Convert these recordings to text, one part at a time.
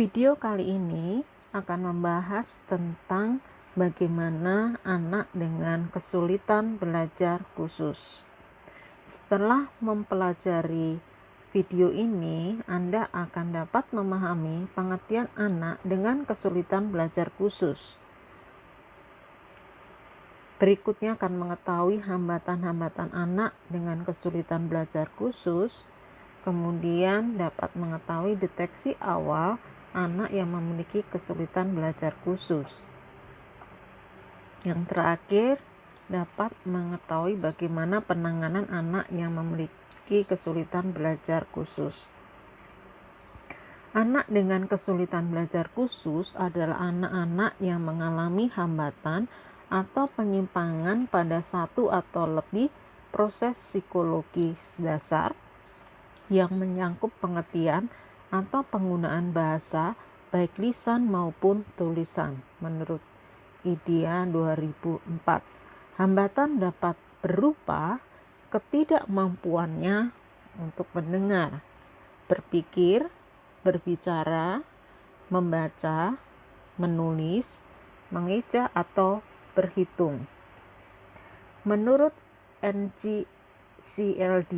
Video kali ini akan membahas tentang bagaimana anak dengan kesulitan belajar khusus. Setelah mempelajari video ini, Anda akan dapat memahami pengertian anak dengan kesulitan belajar khusus. Berikutnya akan mengetahui hambatan-hambatan anak dengan kesulitan belajar khusus. Kemudian dapat mengetahui deteksi awal anak yang memiliki kesulitan belajar khusus. Yang terakhir, dapat mengetahui bagaimana penanganan anak yang memiliki kesulitan belajar khusus. Anak dengan kesulitan belajar khusus adalah anak-anak yang mengalami hambatan atau penyimpangan pada satu atau lebih proses psikologis dasar yang menyangkut pengertian atau penggunaan bahasa baik lisan maupun tulisan. Menurut IDEA 2004, hambatan dapat berupa ketidakmampuannya untuk mendengar, berpikir, berbicara, membaca, menulis, mengeja atau berhitung. Menurut NCCLD,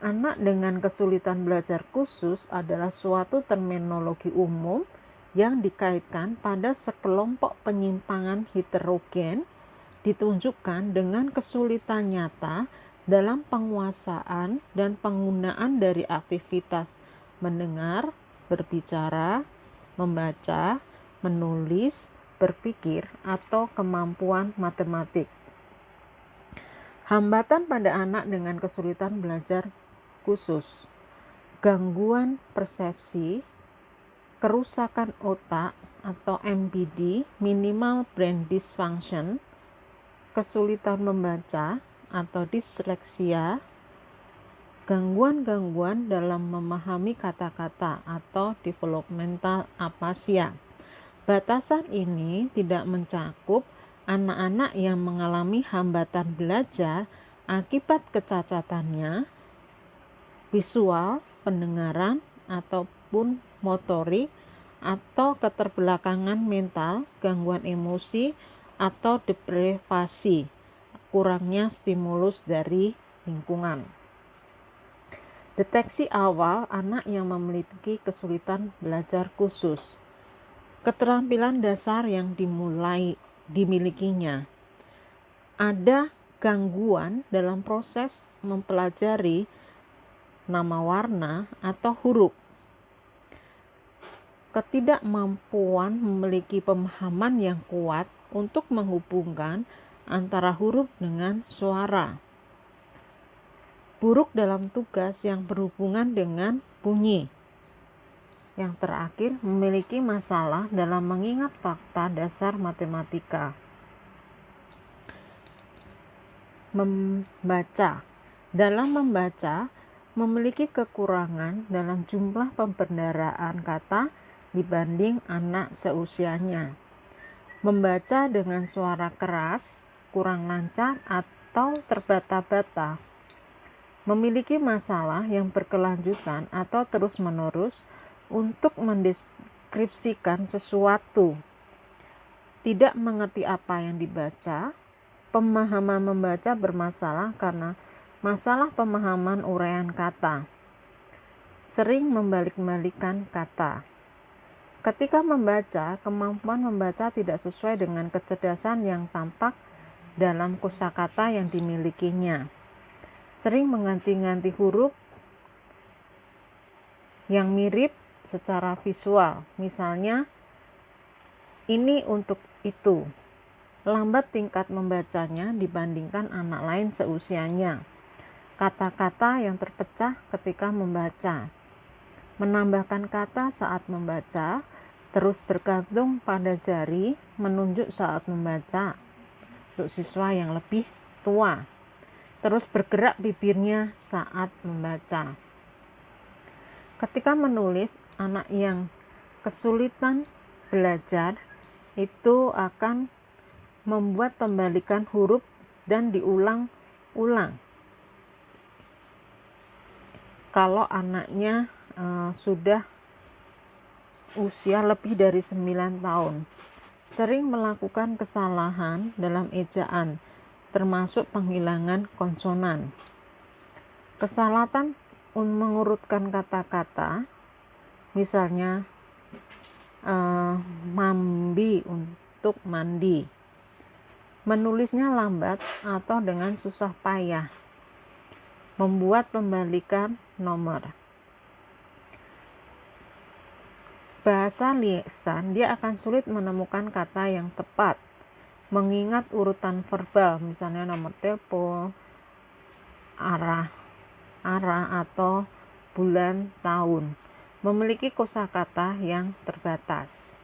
anak dengan kesulitan belajar khusus adalah suatu terminologi umum yang dikaitkan pada sekelompok penyimpangan heterogen ditunjukkan dengan kesulitan nyata dalam penguasaan dan penggunaan dari aktivitas mendengar, berbicara, membaca, menulis, berpikir, atau kemampuan matematik. Hambatan pada anak dengan kesulitan belajar khusus: gangguan persepsi, kerusakan otak atau MBD, minimal brain dysfunction, kesulitan membaca atau disleksia, gangguan-gangguan dalam memahami kata-kata atau developmental aphasia. Batasan ini tidak mencakup anak-anak yang mengalami hambatan belajar akibat kecacatannya visual, pendengaran, ataupun motorik, atau keterbelakangan mental, gangguan emosi, atau deprivasi, kurangnya stimulus dari lingkungan. Deteksi awal anak yang memiliki kesulitan belajar khusus. Keterampilan dasar yang dimilikinya. Ada gangguan dalam proses mempelajari nama warna atau huruf. Ketidakmampuan memiliki pemahaman yang kuat untuk menghubungkan antara huruf dengan suara. Buruk dalam tugas yang berhubungan dengan bunyi. Yang terakhir, memiliki masalah dalam mengingat fakta dasar matematika. Membaca. Dalam membaca, memiliki kekurangan dalam jumlah pembendaraan kata dibanding anak seusianya. Membaca dengan suara keras, kurang lancar, atau terbata-bata. Memiliki masalah yang berkelanjutan atau terus-menerus untuk mendeskripsikan sesuatu. Tidak mengerti apa yang dibaca. Pemahaman membaca bermasalah karena masalah pemahaman uraian kata. Sering membalik-balikkan kata. Ketika membaca, kemampuan membaca tidak sesuai dengan kecerdasan yang tampak dalam kosakata yang dimilikinya. Sering mengganti-ganti huruf yang mirip secara visual. Misalnya, ini untuk itu. Lambat tingkat membacanya dibandingkan anak lain seusianya. Kata-kata yang terpecah ketika membaca. Menambahkan kata saat membaca, terus bergantung pada jari menunjuk saat membaca. Untuk siswa yang lebih tua, terus bergerak bibirnya saat membaca. Ketika menulis, anak yang kesulitan belajar itu akan membuat pembalikan huruf dan diulang-ulang. Kalau anaknya sudah usia lebih dari 9 tahun. Sering melakukan kesalahan dalam ejaan, termasuk penghilangan konsonan. Kesalahan mengurutkan kata-kata, misalnya mambi untuk mandi. Menulisnya lambat atau dengan susah payah. Membuat pembalikan nomor. Bahasa lisan, dia akan sulit menemukan kata yang tepat, mengingat urutan verbal, misalnya nomor telepon, arah atau bulan, tahun. Memiliki kosakata yang terbatas.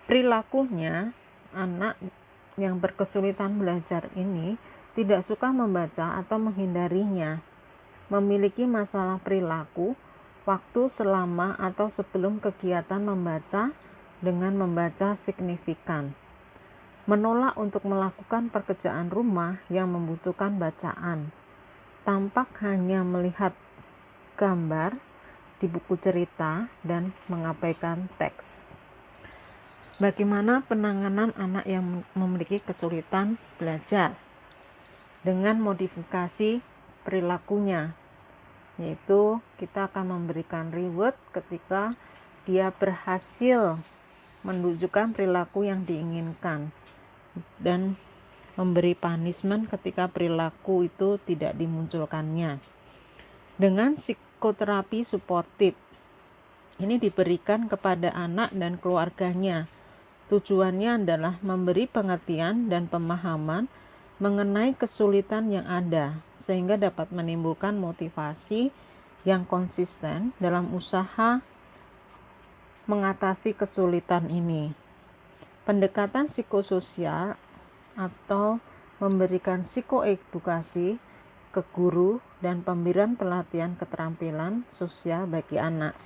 Perilakunya, anak yang berkesulitan belajar ini tidak suka membaca atau menghindarinya. Memiliki masalah perilaku waktu selama atau sebelum kegiatan membaca dengan membaca signifikan. Menolak untuk melakukan pekerjaan rumah yang membutuhkan bacaan. Tampak hanya melihat gambar di buku cerita dan mengabaikan teks. Bagaimana penanganan anak yang memiliki kesulitan belajar? Dengan modifikasi perilakunya, yaitu kita akan memberikan reward ketika dia berhasil menunjukkan perilaku yang diinginkan, dan memberi punishment ketika perilaku itu tidak dimunculkannya. Dengan psikoterapi suportif, ini diberikan kepada anak dan keluarganya. Tujuannya adalah memberi pengertian dan pemahaman mengenai kesulitan yang ada, sehingga dapat menimbulkan motivasi yang konsisten dalam usaha mengatasi kesulitan ini. Pendekatan psikososial atau memberikan psikoedukasi ke guru dan pemberian pelatihan keterampilan sosial bagi anak.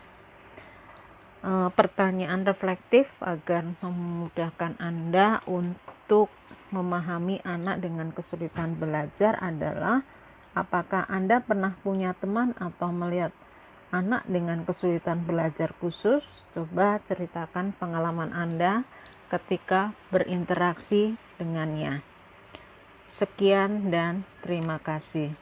Pertanyaan reflektif agar memudahkan Anda untuk memahami anak dengan kesulitan belajar adalah: apakah Anda pernah punya teman atau melihat anak dengan kesulitan belajar khusus? Coba ceritakan pengalaman Anda ketika berinteraksi dengannya. Sekian dan terima kasih.